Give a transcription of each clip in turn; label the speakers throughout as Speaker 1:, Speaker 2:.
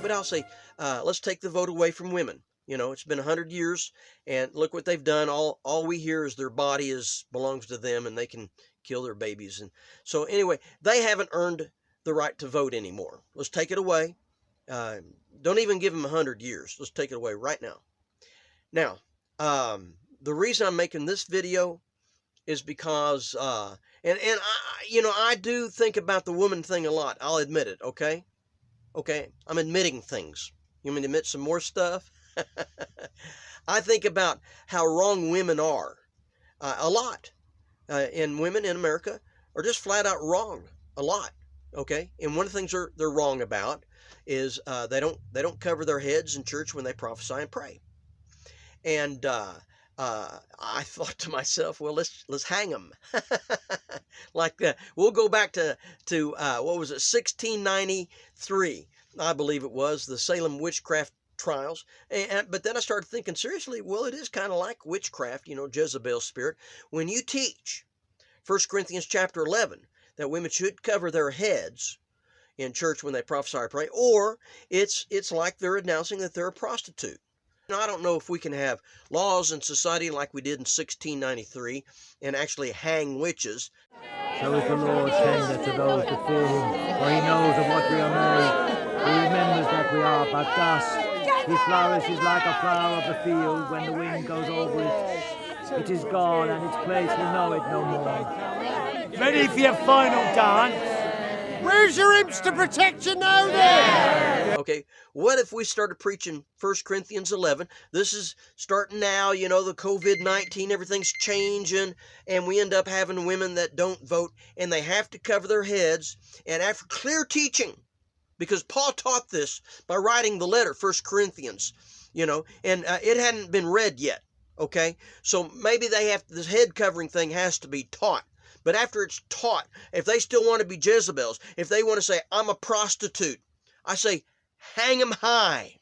Speaker 1: but I'll say, let's take the vote away from women. You know, it's been 100 years, and look what they've done. All we hear is their body belongs to them, and they can kill their babies. And so anyway, they haven't earned the right to vote anymore. Let's take it away. Don't even give them 100 years. Let's take it away right now. Now, the reason I'm making this video is because, and I do think about the woman thing a lot. I'll admit it, okay? Okay, I'm admitting things. You want me to admit some more stuff? I think about how wrong women are a lot. And women in America are just flat out wrong a lot, okay? And one of the things they're wrong about is they don't cover their heads in church when they prophesy and pray. And I thought to myself, well, let's hang them. Like we'll go back to what was it, 1693, I believe it was, the Salem witchcraft trials. But then I started thinking seriously, well, it is kind of like witchcraft, Jezebel's spirit. When you teach 1 Corinthians chapter 11 that women should cover their heads in church when they prophesy or pray, or it's like they're announcing that they're a prostitute. Now, I don't know if we can have laws in society like we did in 1693 and actually hang witches.
Speaker 2: So is the Lord tender to those that fear him, for he knows of what we are made. He remembers that we are but dust. He flourishes like a flower of the field when the wind goes over it. It is gone, and its place will know it no more.
Speaker 3: Ready for your final dance? Where's your imps to protect you now then?
Speaker 1: Okay, what if we started preaching 1 Corinthians 11? This is starting now, the COVID-19, everything's changing, and we end up having women that don't vote, and they have to cover their heads, and after clear teaching, because Paul taught this by writing the letter, 1 Corinthians, and it hadn't been read yet, okay? So maybe this head covering thing has to be taught. But after it's taught, if they still want to be Jezebels, if they want to say, I'm a prostitute, I say, hang them high.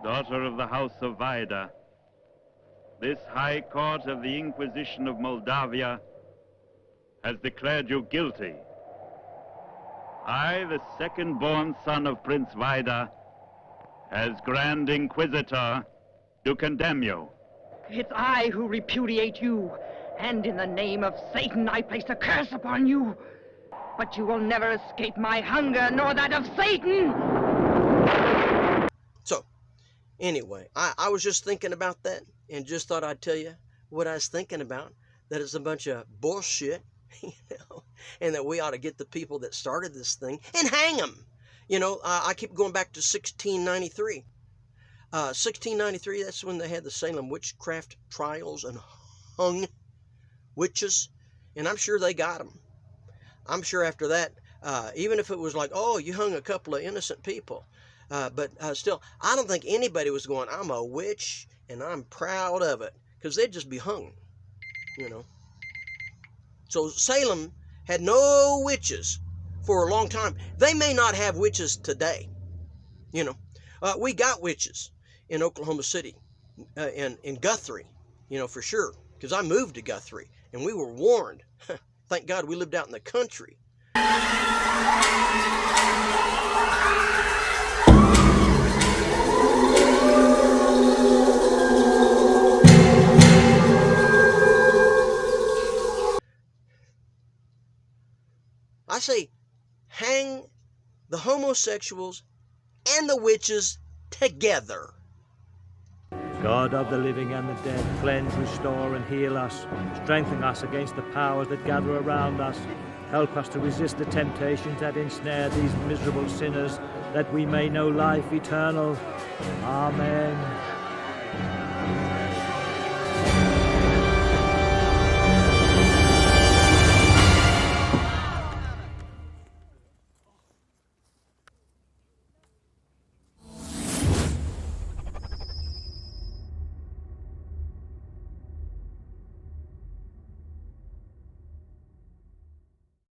Speaker 4: Daughter of the House of Vida, this High Court of the Inquisition of Moldavia has declared you guilty. I, the second-born son of Prince Vida, as Grand Inquisitor, do condemn you.
Speaker 5: It's I who repudiate you. And in the name of Satan, I place a curse upon you. But you will never escape my hunger, nor that of Satan.
Speaker 1: So, anyway, I was just thinking about that and just thought I'd tell you what I was thinking about, that it's a bunch of bullshit, and that we ought to get the people that started this thing and hang them. I keep going back to 1693. 1693, that's when they had the Salem witchcraft trials and hung witches, and I'm sure they got them. I'm sure after that, even if it was like, oh, you hung a couple of innocent people, but still, I don't think anybody was going, I'm a witch, and I'm proud of it, because they'd just be hung, So Salem had no witches for a long time. They may not have witches today, we got witches in Oklahoma City, and in Guthrie, for sure, because I moved to Guthrie, and we were warned. Thank God we lived out in the country. I say, hang the homosexuals and the witches together.
Speaker 2: God of the living and the dead, cleanse, restore, and heal us. Strengthen us against the powers that gather around us. Help us to resist the temptations that ensnare these miserable sinners, that we may know life eternal. Amen.